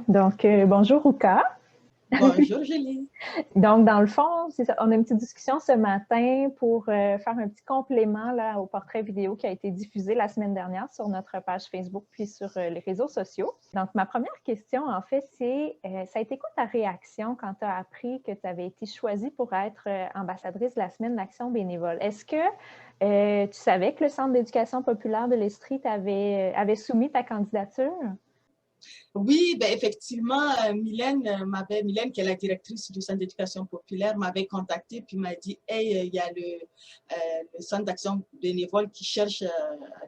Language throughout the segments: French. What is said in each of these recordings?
Donc, bonjour Ruka. Bonjour Julie. Donc, dans le fond, c'est ça, on a une petite discussion ce matin pour faire un petit complément là, au portrait vidéo qui a été diffusé la semaine dernière sur notre page Facebook puis sur les réseaux sociaux. Donc, ma première question, en fait, c'est ça a été quoi ta réaction quand tu as appris que tu avais été choisie pour être ambassadrice de la semaine d'Action bénévole? Est-ce que tu savais que le Centre d'éducation populaire de l'Estrie avait soumis ta candidature? Oui, ben effectivement, Mylène, qui est la directrice du Centre d'éducation populaire, m'avait contactée puis m'a dit, hey, il y a le Centre d'action bénévole qui cherche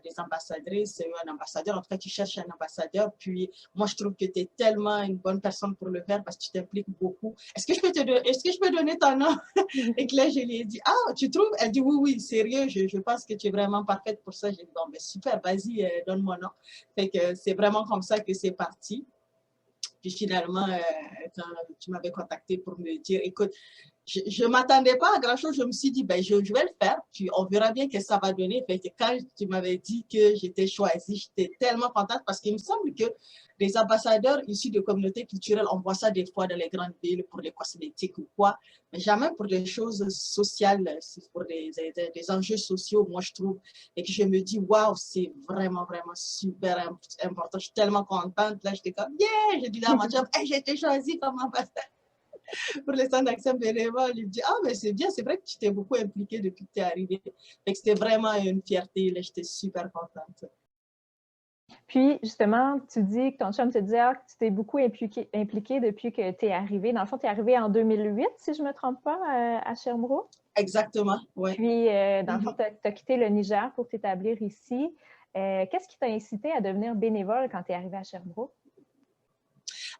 des ambassadrices, un ambassadeur, en tout cas qui cherche un ambassadeur. Puis moi, je trouve que tu es tellement une bonne personne pour le faire parce que tu t'impliques beaucoup. Est-ce que je peux donner ton nom? Et que là, je lui ai dit, ah, tu trouves? Elle dit, oui, oui, sérieux, je pense que tu es vraiment parfaite pour ça. J'ai dit, bon, ben super, vas-y, donne mon nom. Fait que c'est vraiment comme ça que c'est parti. Puis finalement, quand tu m'avais contacté pour me dire, écoute, je ne m'attendais pas à grand-chose. Je me suis dit, ben, je vais le faire, puis on verra bien ce que ça va donner. Fait que quand tu m'avais dit que j'étais choisie, j'étais tellement contente parce qu'il me semble que les ambassadeurs issus de communautés culturelles, on voit ça des fois dans les grandes villes pour les cosmétiques ou quoi, mais jamais pour des choses sociales, pour des enjeux sociaux, moi je trouve. Et que je me dis, waouh, c'est vraiment, vraiment super important. Je suis tellement contente. Là, j'étais comme, yeah, j'ai dit à ma job, hey, j'ai été choisie comme ambassadeur pour le centre d'action bénévole. Il me dit, ah, mais c'est bien, c'est vrai que tu t'es beaucoup impliquée depuis que tu es arrivée. C'était vraiment une fierté, là, j'étais super contente. Puis, justement, tu dis que ton chum te dit que tu t'es beaucoup impliqué depuis que tu es arrivée. Dans le fond, tu es arrivée en 2008, si je ne me trompe pas, à Sherbrooke. Exactement, oui. Puis, dans le fond, tu as quitté le Niger pour t'établir ici. Qu'est-ce qui t'a incité à devenir bénévole quand tu es arrivée à Sherbrooke?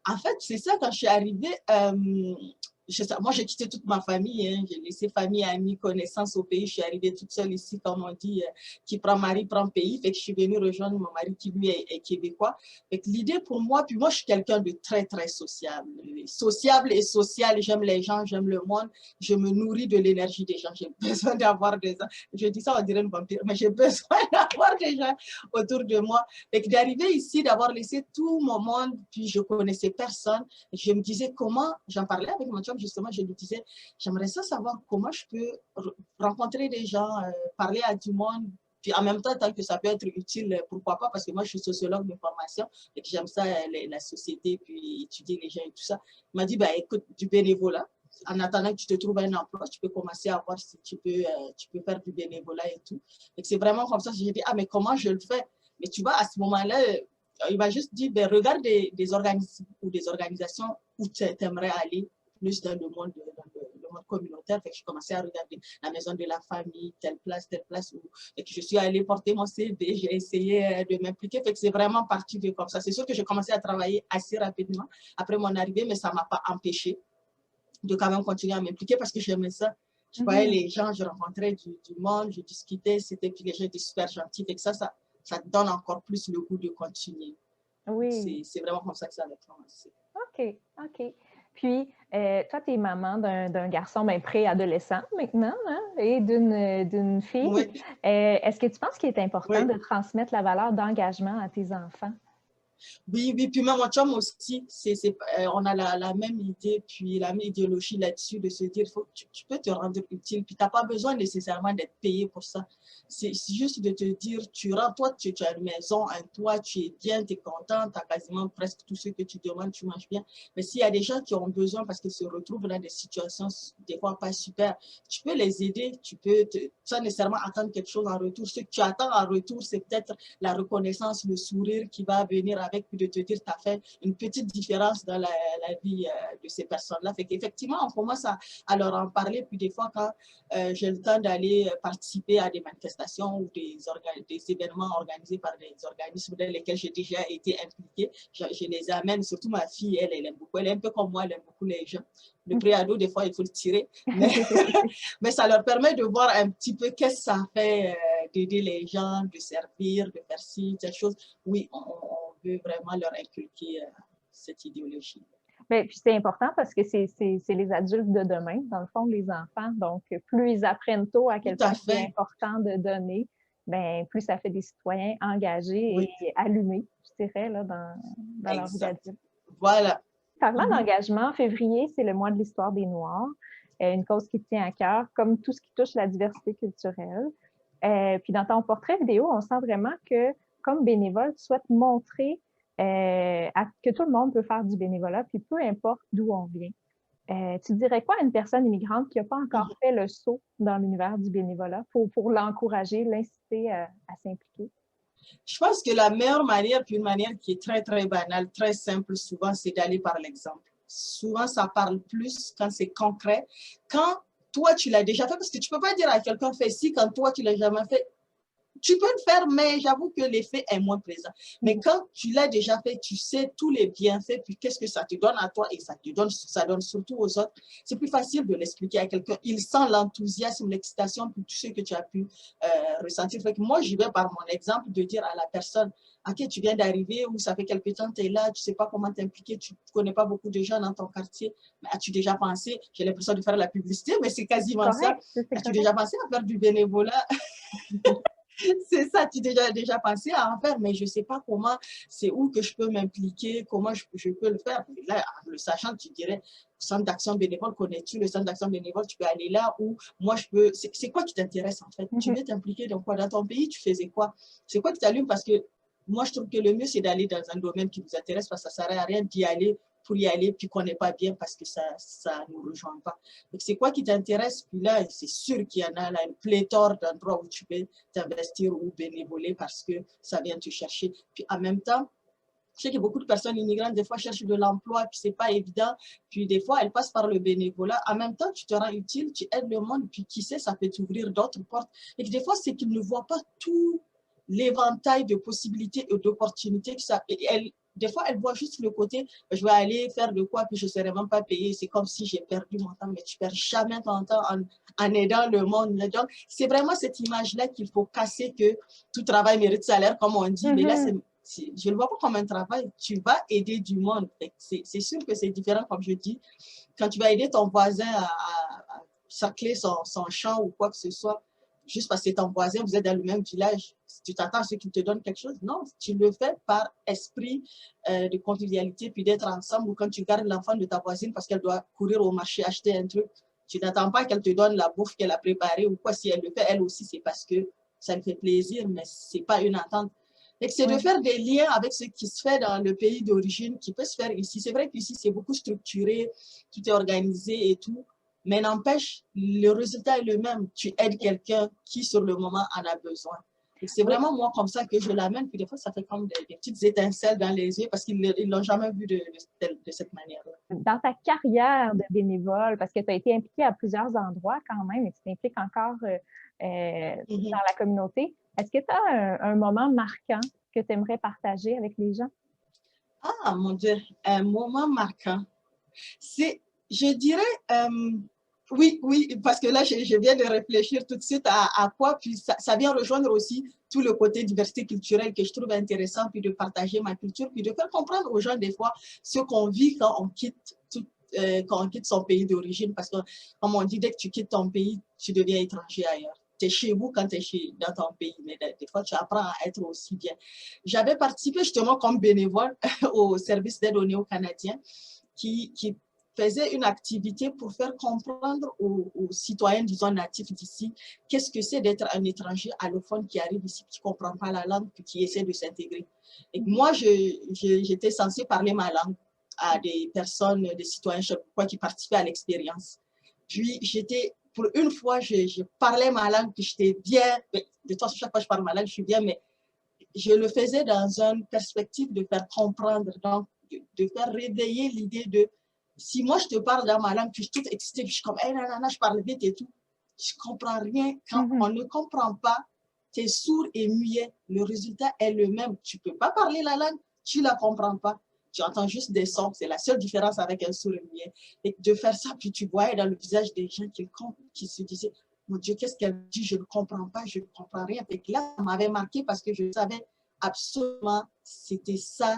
En fait, c'est ça, quand je suis arrivée, moi, j'ai quitté toute ma famille, hein. J'ai laissé famille, amis, connaissances au pays. Je suis arrivée toute seule ici, comme on dit, qui prend mari, prend pays. Fait que je suis venue rejoindre mon mari qui, lui, est québécois. Fait que l'idée pour moi, puis moi, je suis quelqu'un de très, très sociable. Sociable et social, j'aime les gens, j'aime le monde. Je me nourris de l'énergie des gens. J'ai besoin d'avoir des gens. Je dis ça, on dirait une vampire, mais j'ai besoin d'avoir des gens autour de moi. Fait que d'arriver ici, d'avoir laissé tout mon monde, puis je connaissais personne, je me disais comment, j'en parlais avec mon job justement, je lui disais, j'aimerais ça savoir comment je peux rencontrer des gens, parler à du monde, puis en même temps, tant que ça peut être utile, pourquoi pas, parce que moi, je suis sociologue de formation et que j'aime ça, la société, puis étudier les gens et tout ça. Il m'a dit, ben, écoute, du bénévolat, en attendant que tu te trouves un emploi, tu peux commencer à voir si tu peux faire du bénévolat et tout. Et c'est vraiment comme ça que j'ai dit, ah, mais comment je le fais? Mais tu vois, à ce moment-là, il m'a juste dit, ben, regarde des organismes ou des organisations où tu aimerais aller plus dans le monde, communautaire. Fait que je commençais à regarder la maison de la famille, telle place. Et que je suis allée porter mon CV, j'ai essayé de m'impliquer. Fait que c'est vraiment parti de comme ça. C'est sûr que j'ai commencé à travailler assez rapidement après mon arrivée, mais ça ne m'a pas empêché de quand même continuer à m'impliquer parce que j'aimais ça. Je voyais les gens, je rencontrais du monde, je discutais, puis les gens étaient super gentils. Fait que ça te donne encore plus le goût de continuer. Oui. C'est vraiment comme ça que ça a commencé. OK. Puis, toi, tu es maman d'un garçon préadolescent maintenant, hein, et d'une fille. Oui. Est-ce que tu penses qu'il est important Oui. de transmettre la valeur d'engagement à tes enfants? Oui, puis même mon chum aussi, on a la même idée, puis la même idéologie là-dessus, de se dire, tu peux te rendre utile, puis tu n'as pas besoin nécessairement d'être payé pour ça. C'est juste de te dire, tu rentres, toi, tu as une maison, un toit, tu es bien, tu es content, tu as quasiment presque tout ce que tu demandes, tu manges bien. Mais s'il y a des gens qui ont besoin parce qu'ils se retrouvent dans des situations des fois pas super, tu peux les aider, sans nécessairement attendre quelque chose en retour. Ce que tu attends en retour, c'est peut-être la reconnaissance, le sourire qui va venir avec, puis de te dire, tu as fait une petite différence dans la vie de ces personnes-là. Fait qu'effectivement, on commence à leur en parler, puis des fois, quand j'ai le temps d'aller participer à des manifestations ou des événements organisés par des organismes dans lesquels j'ai déjà été impliquée, je les amène, surtout ma fille, elle aime beaucoup, elle est un peu comme moi, elle aime beaucoup les gens. Le préado, des fois, il faut le tirer, mais ça leur permet de voir un petit peu qu'est-ce que ça fait d'aider les gens, de servir, de faire ci, telle chose. Oui, on veut vraiment leur inculquer cette idéologie. Bien, puis c'est important parce que c'est les adultes de demain, dans le fond, les enfants. Donc, plus ils apprennent tôt à quel point c'est important de donner, bien, plus ça fait des citoyens engagés et allumés, je dirais, là, dans leur vie d'adulte. Voilà. Parlant d'engagement, février, c'est le mois de l'histoire des Noirs, une cause qui tient à cœur, comme tout ce qui touche la diversité culturelle. Puis dans ton portrait vidéo, on sent vraiment que, comme bénévole, tu souhaites montrer que tout le monde peut faire du bénévolat, puis peu importe d'où on vient. Tu dirais quoi à une personne immigrante qui n'a pas encore fait le saut dans l'univers du bénévolat pour l'encourager, l'inciter à s'impliquer? Je pense que la meilleure manière, puis une manière qui est très, très banale, très simple souvent, c'est d'aller par l'exemple. Souvent, ça parle plus quand c'est concret. Quand toi, tu l'as déjà fait, parce que tu ne peux pas dire à quelqu'un, fais ci, quand toi, tu ne l'as jamais fait. Tu peux le faire, mais j'avoue que l'effet est moins présent. Mais quand tu l'as déjà fait, tu sais tous les bienfaits, puis qu'est-ce que ça te donne à toi et ça donne surtout aux autres. C'est plus facile de l'expliquer à quelqu'un. Il sent l'enthousiasme, l'excitation, puis tout ce que tu as pu ressentir. Fait que moi, j'y vais par mon exemple de dire à la personne, OK, tu viens d'arriver ou ça fait quelque temps que tu es là, tu ne sais pas comment t'impliquer, tu ne connais pas beaucoup de gens dans ton quartier. Mais as-tu déjà pensé, j'ai l'impression de faire la publicité, mais c'est quasiment ça. As-tu déjà pensé à faire du bénévolat? C'est ça, tu as déjà pensé à en faire, mais je ne sais pas comment, c'est où que je peux m'impliquer, comment je peux le faire. Et là, en le sachant, tu dirais, centre d'action bénévole, connais-tu le centre d'action bénévole, tu peux aller là où moi je peux. C'est quoi qui t'intéresse en fait? Tu veux t'impliquer dans quoi? Dans ton pays, tu faisais quoi? C'est quoi qui t'allume? Parce que moi, je trouve que le mieux, c'est d'aller dans un domaine qui vous intéresse parce que ça ne sert à rien d'y aller pour y aller, puis qu'on n'est pas bien parce que ça ne nous rejoint pas. Donc, c'est quoi qui t'intéresse? Puis là, c'est sûr qu'il y en a là, une pléthore d'endroits où tu peux t'investir ou bénévoler parce que ça vient te chercher. Puis en même temps, je sais que beaucoup de personnes immigrantes, des fois, cherchent de l'emploi, puis c'est pas évident. Puis des fois, elles passent par le bénévolat. En même temps, tu te rends utile, tu aides le monde, puis qui sait, ça peut t'ouvrir d'autres portes. Et que des fois, c'est qu'ils ne voient pas tout l'éventail de possibilités et d'opportunités que ça. Des fois, elles voient juste le côté, je vais aller faire de quoi, puis je ne serai même pas payée. C'est comme si j'ai perdu mon temps, mais tu ne perds jamais ton temps en aidant le monde. Donc, c'est vraiment cette image-là qu'il faut casser, que tout travail mérite salaire, comme on dit. Mais là, je ne le vois pas comme un travail. Tu vas aider du monde. C'est sûr que c'est différent, comme je dis. Quand tu vas aider ton voisin à sacler son champ ou quoi que ce soit, juste parce que ton voisin, vous êtes dans le même village, tu t'attends à ce qu'il te donne quelque chose. Non, tu le fais par esprit de convivialité, puis d'être ensemble. Ou quand tu gardes l'enfant de ta voisine parce qu'elle doit courir au marché acheter un truc, tu n'attends pas qu'elle te donne la bouffe qu'elle a préparée ou quoi. Si elle le fait, elle aussi, c'est parce que ça lui fait plaisir, mais ce n'est pas une attente. C'est de faire des liens avec ce qui se fait dans le pays d'origine, qui peut se faire ici. C'est vrai qu'ici, c'est beaucoup structuré, tout est organisé et tout. Mais n'empêche, le résultat est le même. Tu aides quelqu'un qui, sur le moment, en a besoin. C'est vraiment moi comme ça que je l'amène. Puis des fois, ça fait comme des petites étincelles dans les yeux parce qu'ils ne l'ont jamais vu de cette manière-là. Dans ta carrière de bénévole, parce que tu as été impliquée à plusieurs endroits quand même et tu t'impliques encore dans la communauté, est-ce que tu as un moment marquant que tu aimerais partager avec les gens? Ah, mon Dieu, un moment marquant. Je dirais, oui, parce que là, je viens de réfléchir tout de suite à quoi, puis ça vient rejoindre aussi tout le côté diversité culturelle que je trouve intéressant, puis de partager ma culture, puis de faire comprendre aux gens des fois ce qu'on vit quand on quitte son pays d'origine, parce que, comme on dit, dès que tu quittes ton pays, tu deviens étranger ailleurs. Tu es chez vous quand tu es dans ton pays, mais des fois, tu apprends à être aussi bien. J'avais participé justement comme bénévole au service d'aide aux Néo-Canadiens qui faisait une activité pour faire comprendre aux citoyens, disons, natifs d'ici, qu'est-ce que c'est d'être un étranger allophone qui arrive ici, qui ne comprend pas la langue, puis qui essaie de s'intégrer. Et moi, j'étais censée parler ma langue à des personnes, des citoyens, je sais pas quoi, qui participaient à l'expérience. Puis, pour une fois, je parlais ma langue, puis j'étais bien. De toute façon, chaque fois que je parle ma langue, je suis bien, mais je le faisais dans une perspective de faire comprendre, donc de faire réveiller l'idée de si moi je te parle dans ma langue, puis je suis toute excitée, puis je suis comme, hey, nanana, je parle vite et tout, je ne comprends rien. Quand on ne comprend pas, tu es sourd et muet. Le résultat est le même. Tu ne peux pas parler la langue, tu ne la comprends pas. Tu entends juste des sons. C'est la seule différence avec un sourd et muet. Et de faire ça, puis tu voyais dans le visage des gens qui se disaient, mon Dieu, qu'est-ce qu'elle dit? Je ne comprends pas, je ne comprends rien. Et là, ça m'avait marqué parce que je savais absolument, c'était ça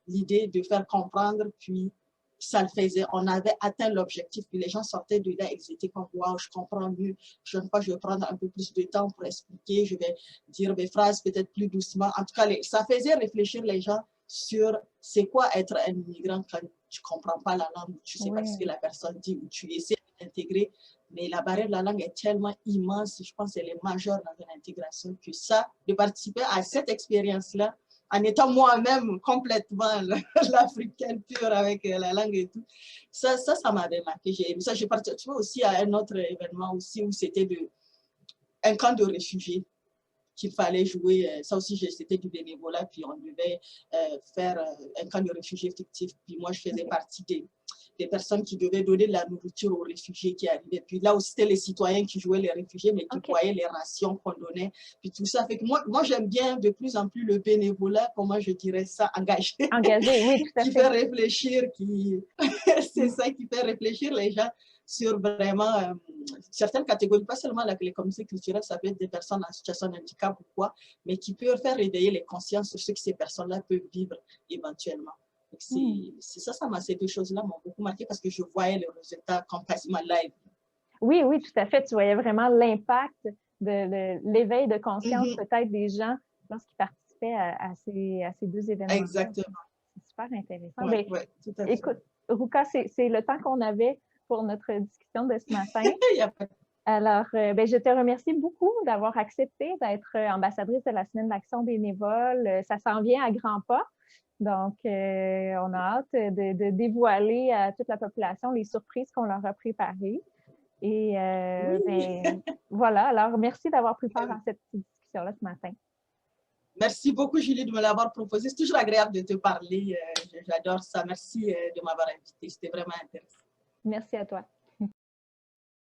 l'idée de faire comprendre, puis ça le faisait. On avait atteint l'objectif, puis les gens sortaient de là, ils étaient comme, waouh, je comprends mieux. Je vais prendre un peu plus de temps pour expliquer, je vais dire mes phrases peut-être plus doucement. En tout cas, ça faisait réfléchir les gens sur c'est quoi être un immigrant quand tu ne comprends pas la langue, tu ne sais pas ce que la personne dit, ou tu essaies d'intégrer, mais la barrière de la langue est tellement immense, je pense qu'elle est majeure dans une intégration, que ça, de participer à cette expérience-là, en étant moi-même complètement l'africaine pure avec la langue et tout, ça m'avait marqué. J'ai participé aussi à un autre événement aussi où c'était un camp de réfugiés qu'il fallait jouer. Ça aussi, c'était du bénévolat, puis on devait faire un camp de réfugiés fictif. Puis moi, je faisais partie des personnes qui devaient donner de la nourriture aux réfugiés qui arrivaient. Puis là aussi, c'était les citoyens qui jouaient les réfugiés, mais qui voyaient les rations qu'on donnait, puis tout ça. Fait que moi j'aime bien de plus en plus le bénévolat, comment je dirais ça, engagé. Engagé, oui, tout à fait. Qui fait réfléchir, c'est ça qui fait réfléchir les gens sur vraiment certaines catégories, pas seulement les communautés culturelles, ça peut être des personnes en situation de handicap ou quoi, mais qui peuvent faire éveiller les consciences sur ce que ces personnes-là peuvent vivre éventuellement. C'est ça, ces deux choses-là m'ont beaucoup marqué parce que je voyais le résultat comme quasiment live. Oui, oui, tout à fait. Tu voyais vraiment l'impact de l'éveil de conscience peut-être des gens lorsqu'ils participaient à ces deux événements. Exactement. C'est super intéressant. Ouais, ouais, tout à fait. Écoute, Ruka, c'est le temps qu'on avait pour notre discussion de ce matin. Alors, je te remercie beaucoup d'avoir accepté d'être ambassadrice de la Semaine d'action bénévole. Ça s'en vient à grands pas. Donc, on a hâte de dévoiler à toute la population les surprises qu'on leur a préparées. Et voilà, alors merci d'avoir pris part à cette discussion-là ce matin. Merci beaucoup, Julie, de me l'avoir proposé. C'est toujours agréable de te parler. J'adore ça. Merci de m'avoir invitée. C'était vraiment intéressant. Merci à toi.